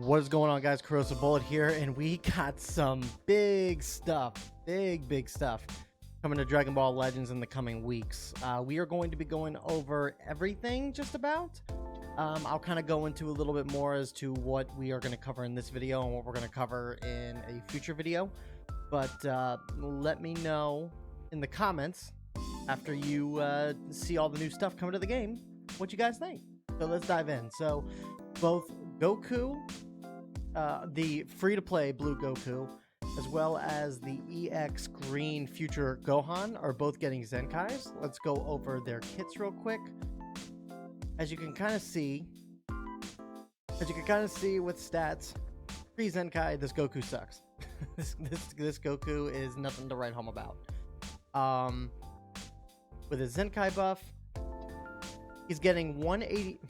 What is going on, guys? Corrosive Bullet here, and we got some big stuff, big stuff coming to Dragon Ball Legends in the coming weeks. We are going to be going over everything, just about. I'll kind of go into a little bit more as to what we are going to cover in this video and what we're going to cover in a future video. But let me know in the comments after you see all the new stuff coming to the game what you guys think. So let's dive in. So both Goku, the free-to-play Blue Goku, as well as the EX Green Future Gohan are both getting Zenkais. Let's go over their kits real quick. As you can kind of see, with stats, pre-Zenkai, this Goku sucks. this Goku is nothing to write home about. With his Zenkai buff, he's getting 180.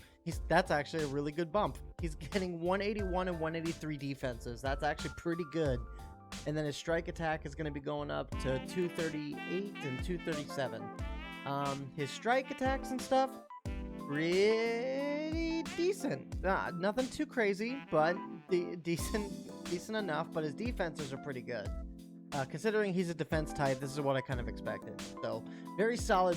That's actually a really good bump. He's getting 181 and 183 defenses. That's actually pretty good. And then his strike attack is going to be going up to 238 and 237. His strike attacks and stuff, pretty decent. Nothing too crazy, but decent enough. But his defenses are pretty good. Considering he's a defense type, this is what I kind of expected. So very solid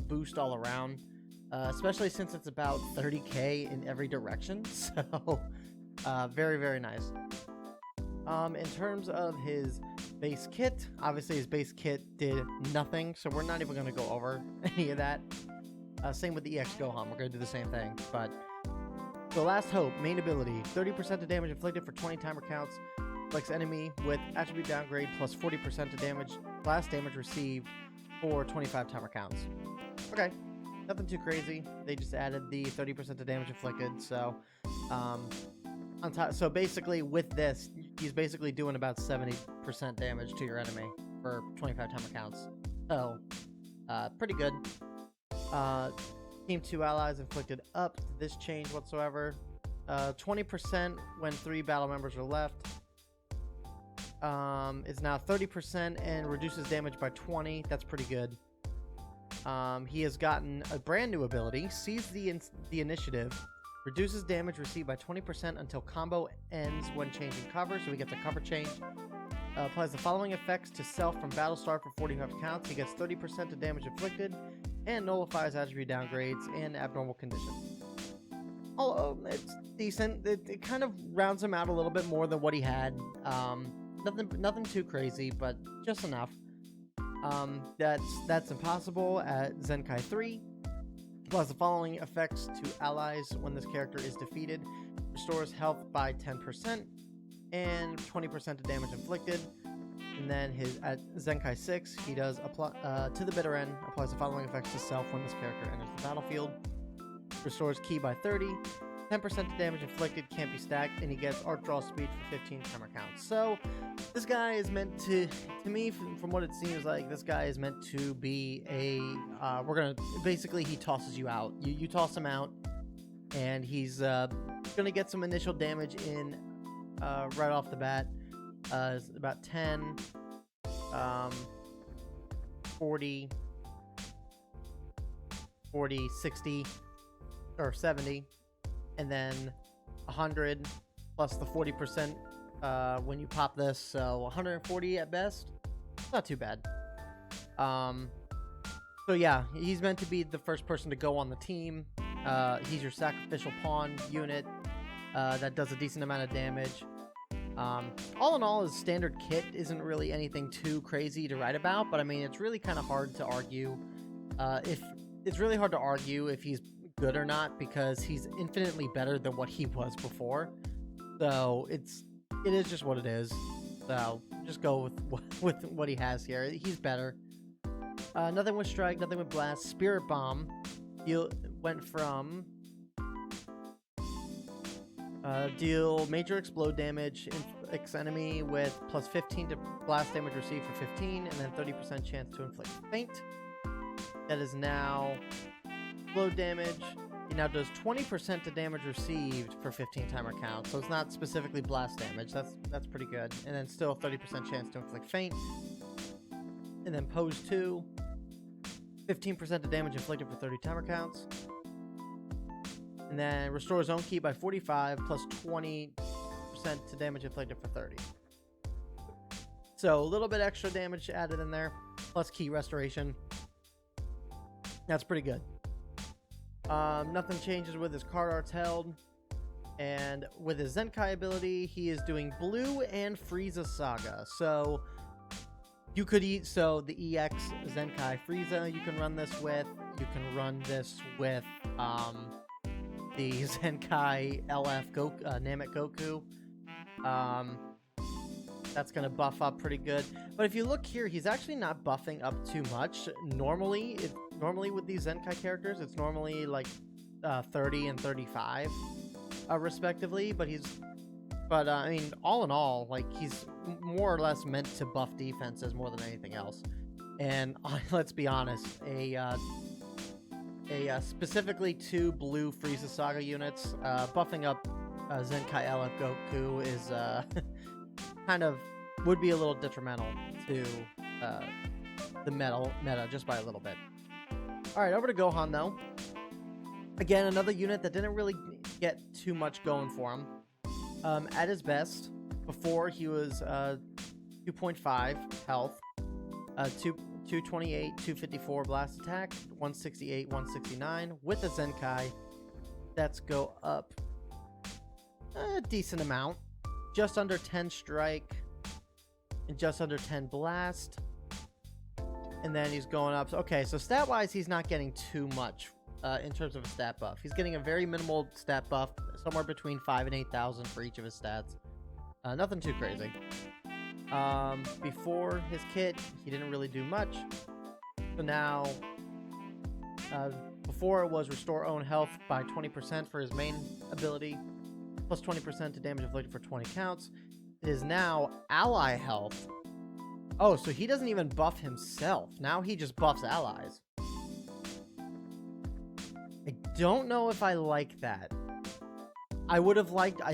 boost all around. Especially since it's about 30k in every direction, so very nice. In terms of his base kit, obviously his base kit did nothing, so we're not even going to go over any of that. Same with the EX Gohan, we're going to do the same thing. But the Last Hope, main ability, 30% of damage inflicted for 20 timer counts, flex enemy with attribute downgrade plus 40% of damage, blast damage received for 25 timer counts. Okay. Nothing too crazy. They just added the 30% of damage inflicted. So, on top. So basically, with this, he's basically doing about 70% damage to your enemy for 25 timer counts. So, pretty good. Team 2 allies inflicted up to this change whatsoever. 20% when 3 battle members are left. It's now 30% and reduces damage by 20. That's pretty good. He has gotten a brand new ability, Seize the Initiative, reduces damage received by 20% until combo ends when changing cover, so he gets a cover change. Applies the following effects to self from battle start for 45 counts. He gets 30% of damage inflicted, and nullifies attribute downgrades and abnormal conditions. Although it's decent, it kind of rounds him out a little bit more than what he had. Nothing too crazy, but just enough. That's impossible at Zenkai 3. Plus the following effects to allies when this character is defeated. Restores health by 10% and 20% of damage inflicted. And then at Zenkai 6, he does apply to the bitter end, applies the following effects to self when this character enters the battlefield. Restores ki by 30. 10% of damage inflicted, can't be stacked, and he gets arc draw speed for 15 timer counts. So this guy is meant to me, from what it seems like, this guy is meant to be a, basically he tosses you out. You toss him out, and he's gonna get some initial damage in right off the bat. About 10, 40, 60, or 70. And then 100 plus the 40% when you pop this, so 140 at best. Not too bad. So yeah, he's meant to be the first person to go on the team. He's your sacrificial pawn unit that does a decent amount of damage. All in all, his standard kit isn't really anything too crazy to write about, but I mean, it's really kind of hard to argue. If he's good or not, because he's infinitely better than what he was before. So it is just what it is. So just go with what he has here. He's better. Nothing with strike, nothing with blast. Spirit bomb. Went from deal major explode damage inflicts enemy with plus 15 to blast damage received for 15, and then 30% chance to inflict faint. That is now explode damage. He now does 20% to damage received for 15 timer count, so it's not specifically blast damage. That's pretty good. And then still 30% chance to inflict faint. And then pose 2, 15% of damage inflicted for 30 timer counts. And then restores own ki by 45 plus 20 20% to damage inflicted for 30. So a little bit extra damage added in there, plus key restoration. That's pretty good. Nothing changes with his card arts held. And with his Zenkai ability, he is doing Blue and Frieza Saga. So you could eat, so the EX Zenkai Frieza you can run this with. You can run this with the Zenkai LF Namek Goku. That's going to buff up pretty good. But if you look here, he's actually not buffing up too much. Normally with these Zenkai characters, it's normally like 30 and 35 respectively. But I mean, all in all, like, he's more or less meant to buff defenses more than anything else. And let's be honest, specifically 2 blue Frieza Saga units, buffing up Zenkai LF Goku is kind of would be a little detrimental to the meta just by a little bit. All right, over to Gohan though. Again, another unit that didn't really get too much going for him. At his best, before he was 2.5 health, 228, 254 blast attack, 168, 169. With the Zenkai, that's go up a decent amount. Just under 10 strike and just under 10 blast. And then he's going up. Okay, so stat-wise, he's not getting too much in terms of a stat buff. He's getting a very minimal stat buff, somewhere between 5,000 and 8,000 for each of his stats. Nothing too crazy. Before his kit, he didn't really do much. So now, before it was restore own health by 20% for his main ability, plus 20% to damage inflicted for 20 counts. It is now ally health. Oh, so he doesn't even buff himself. Now he just buffs allies. I don't know if I like that. I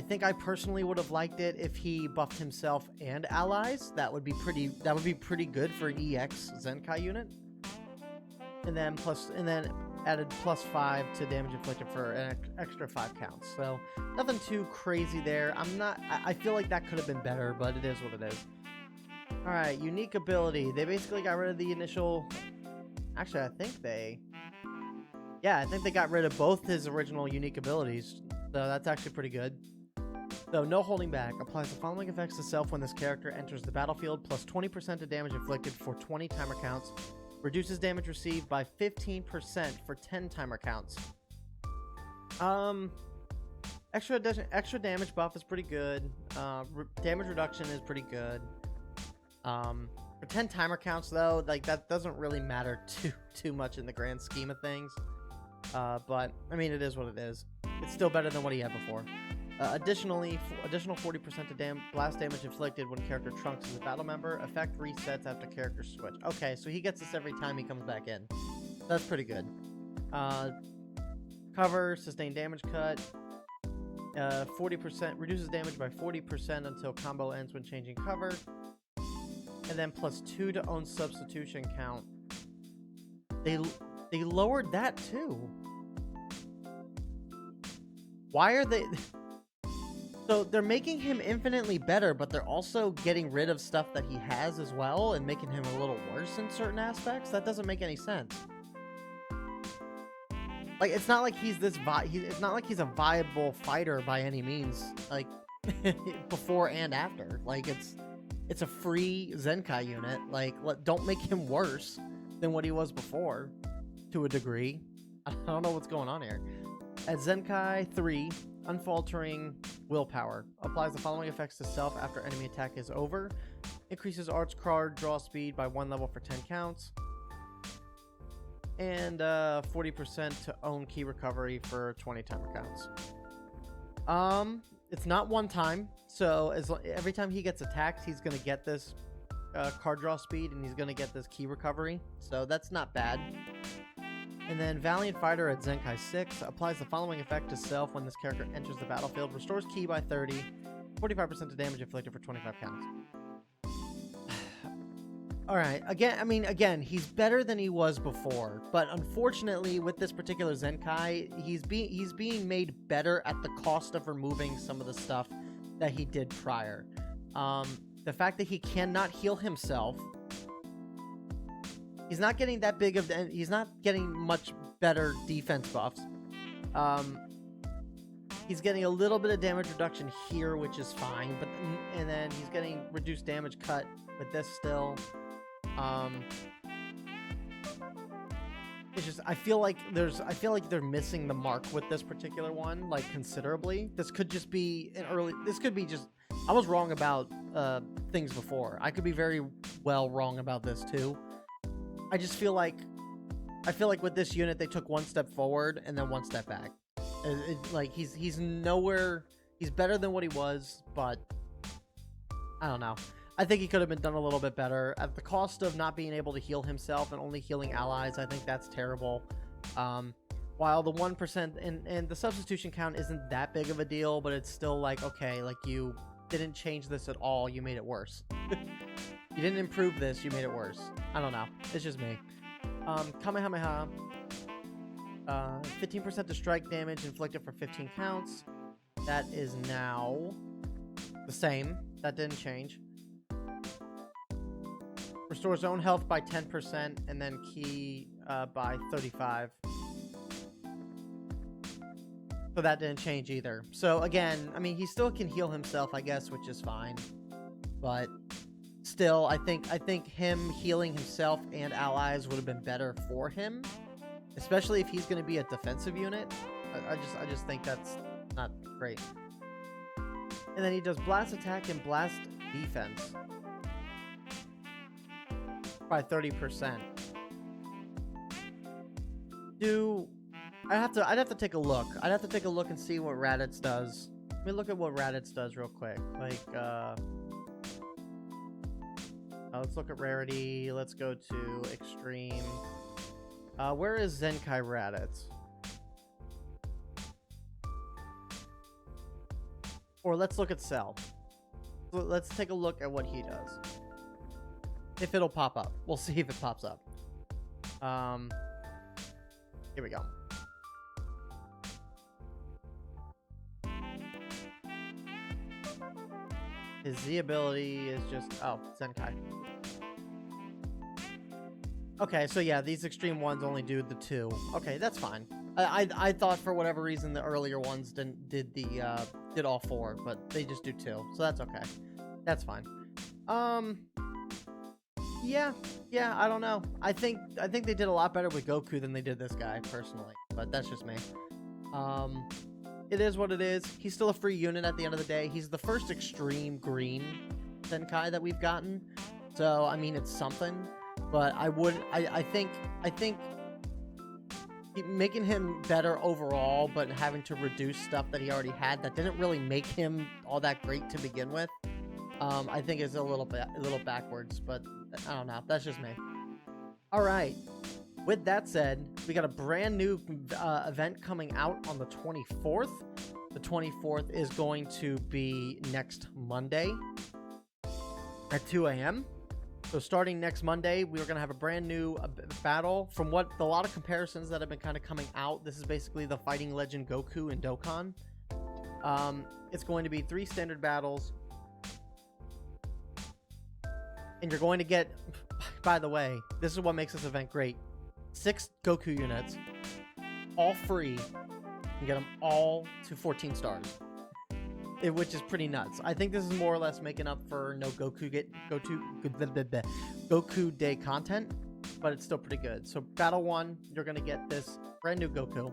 think I personally would have liked it if he buffed himself and allies. That would be pretty good for an EX Zenkai unit. And then added plus 5 to damage inflicted for an extra 5 counts. So nothing too crazy there. I feel like that could have been better, but it is what it is. All right, unique ability. They basically got rid of the initial. Actually, I think they got rid of both his original unique abilities. So that's actually pretty good. So no holding back. Applies the following effects to self when this character enters the battlefield. Plus 20% to damage inflicted for 20 timer counts. Reduces damage received by 15% for 10 timer counts. Extra damage buff is pretty good. Damage reduction is pretty good. For 10 timer counts though, like, that doesn't really matter too much in the grand scheme of things. But I mean, it is what it is. It's still better than what he had before. Additional 40% to blast damage inflicted when character trunks as a battle member. Effect resets after character switch. Okay, so he gets this every time he comes back in. That's pretty good. Cover, sustained damage cut. 40% reduces damage by 40% until combo ends when changing cover. And then plus 2 to own substitution count. They lowered that too. Why are they? So they're making him infinitely better, but they're also getting rid of stuff that he has as well and making him a little worse in certain aspects. That doesn't make any sense. Like, it's not like he's it's not like he's a viable fighter by any means. Like before and after. Like, it's a free Zenkai unit. Like, don't make him worse than what he was before, to a degree. I don't know what's going on here. At Zenkai 3, Unfaltering Willpower. Applies the following effects to self after enemy attack is over. Increases arts card draw speed by 1 level for 10 counts. And 40% to own key recovery for 20 timer counts. It's not one time, so every time he gets attacked, he's going to get this card draw speed, and he's going to get this key recovery. So that's not bad. And then Valiant Fighter at Zenkai 6 applies the following effect to self when this character enters the battlefield. Restores ki by 30, 45% to damage inflicted for 25 counts. Alright, again, he's better than he was before. But unfortunately, with this particular Zenkai, he's being made better at the cost of removing some of the stuff that he did prior. The fact that he cannot heal himself, he's not getting that big of, he's not getting much better defense buffs. He's getting a little bit of damage reduction here, which is fine, but and then he's getting reduced damage cut with this still. It's just I feel like they're missing the mark with this particular one, like considerably. This could just be this could be just, I was wrong about things before. I could be very well wrong about this too. I feel like with this unit they took one step forward and then one step back. Like he's nowhere. He's better than what he was, but I don't know. I think he could have been done a little bit better at the cost of not being able to heal himself and only healing allies. I think that's terrible. While the 1% and the substitution count isn't that big of a deal, but it's still like, okay, like you didn't change this at all. You made it worse. You didn't improve this. You made it worse. I don't know. It's just me. Kamehameha. 15% to strike damage inflicted for 15 counts. That is now the same. That didn't change. Restores own health by 10% and then key by 35. So that didn't change either. So again, I mean, he still can heal himself, I guess, which is fine. But still, I think him healing himself and allies would have been better for him. Especially if he's going to be a defensive unit. I just think that's not great. And then he does blast attack and blast defense by 30%. I'd have to take a look. I'd have to take a look and see what Raditz does. Let me look at what Raditz does real quick. Like, let's look at rarity. Let's go to extreme. Where is Zenkai Raditz? Or let's look at Cell. Let's take a look at what he does. If it'll pop up. We'll see if it pops up. Here we go. His Z ability is just... Oh, Zenkai. Okay, so yeah, these extreme ones only do the 2. Okay, that's fine. I thought for whatever reason the earlier ones did all 4, but they just do 2, so that's okay. That's fine. Yeah, I don't know. I think they did a lot better with Goku than they did this guy personally, but that's just me. It is what it is. He's still a free unit at the end of the day. He's the first extreme green Zenkai that we've gotten, so I mean it's something. But I think making him better overall, but having to reduce stuff that he already had that didn't really make him all that great to begin with, I think is a little backwards. But I don't know. That's just me. All right. With that said, we got a brand new event coming out on the 24th. The 24th is going to be next Monday at 2 a.m. So starting next Monday, we're going to have a brand new battle. From what a lot of comparisons that have been kind of coming out, this is basically the Fighting Legend Goku and Dokkan. It's going to be 3 standard battles. And you're going to get, by the way, this is what makes this event great. 6 Goku units, all free. You get them all to 14 stars. Which is pretty nuts. I think this is more or less making up for no Goku Day content, but it's still pretty good. So Battle 1, you're going to get this brand new Goku.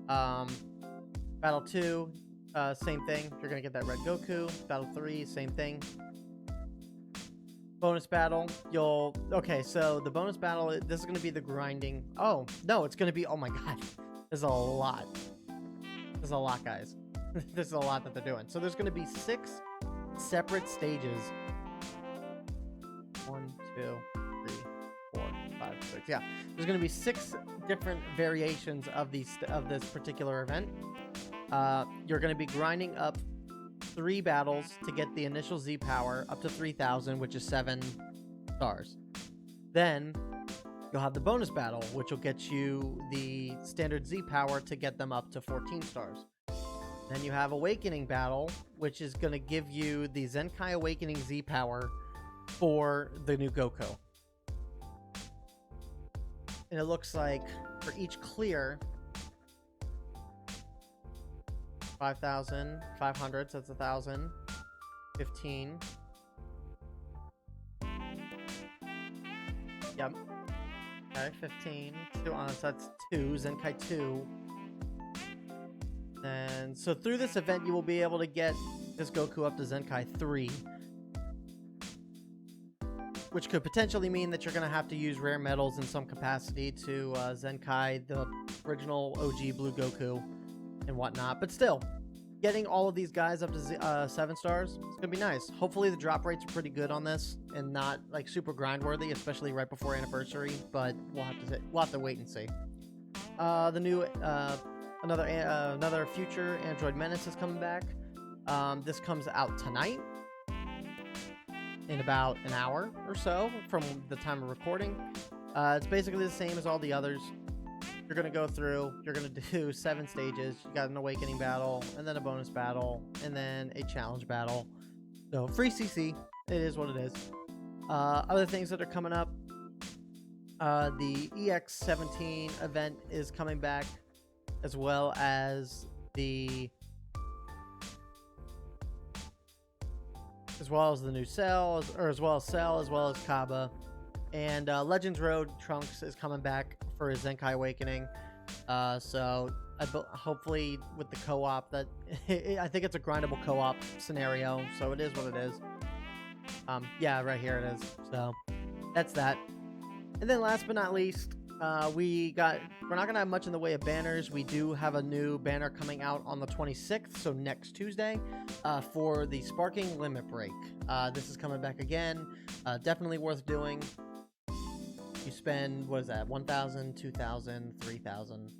Battle 2, same thing. You're going to get that red Goku. Battle 3, same thing. Bonus battle, okay, so the bonus battle, this is going to be the grinding. Oh, no, it's going to be, oh my god. There's a lot. There's a lot, guys. There's a lot that they're doing. So there's going to be 6 separate stages. 1, 2, 3, 4, 5, 6. Yeah, there's going to be 6 different variations of this particular event. You're going to be grinding up 3 battles to get the initial Z power up to 3,000, which is 7 stars. Then you'll have the bonus battle, which will get you the standard Z power to get them up to 14 stars. Then you have Awakening Battle, which is going to give you the Zenkai Awakening Z power for the new Goku. And it looks like for each clear, 5,000, 500, so that's 1,000, 15. Yep. Okay, 15. So that's 2, Zenkai 2. And so through this event, you will be able to get this Goku up to Zenkai 3. Which could potentially mean that you're going to have to use rare metals in some capacity to Zenkai the original OG Blue Goku and whatnot. But still, getting all of these guys up to 7 stars is going to be nice. Hopefully the drop rates are pretty good on this and not like super grind worthy, especially right before anniversary. But we'll have to wait and see. The new another future Android Menace is coming back. This comes out tonight, in about an hour or so from the time of recording. It's basically the same as all the others. You're going to go through, you're going to do 7 stages. You got an Awakening battle, and then a bonus battle, and then a challenge battle. So free CC, it is what it is. Other things that are coming up, the EX17 event is coming back, as well as the new Cell, as well as Kaba. And Legends Road Trunks is coming back for his Zenkai Awakening. So hopefully with the co-op, that I think it's a grindable co-op scenario, so it is what it is. Yeah, right here it is. So that's that. And then last but not least, we're not gonna have much in the way of banners. We do have a new banner coming out on the 26th, so next Tuesday, for the Sparking Limit Break. This is coming back again. Definitely worth doing. You spend, what is that, 1,000, 2,000, 3,000.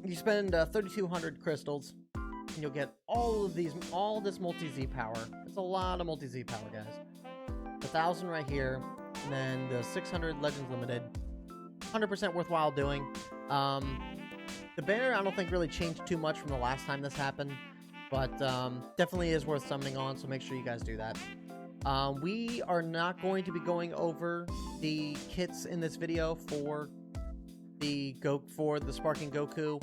You spend 3,200 crystals, and you'll get all this multi-Z power. It's a lot of multi-Z power, guys. 1,000 right here. And then the 600 Legends Limited, 100% worthwhile doing. The banner I don't think really changed too much from the last time this happened, but definitely is worth summoning on, so make sure you guys do that. We are not going to be going over the kits in this video for the Sparking Goku,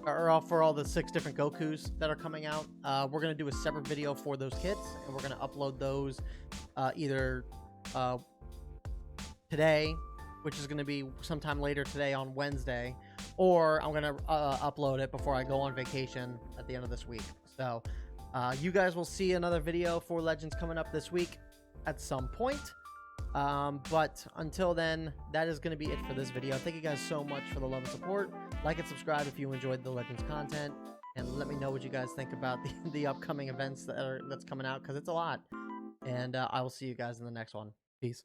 or for all the 6 different Gokus that are coming out. We're going to do a separate video for those kits, and we're going to upload those either today, which is going to be sometime later today on Wednesday, or I'm going to upload it before I go on vacation at the end of this week. So you guys will see another video for Legends coming up this week at some point. But until then, that is going to be it for this video. Thank you guys so much for the love and support. Like and subscribe if you enjoyed the Legends content, and let me know what you guys think about the upcoming events that's coming out, because it's a lot. And I will see you guys in the next one. Peace.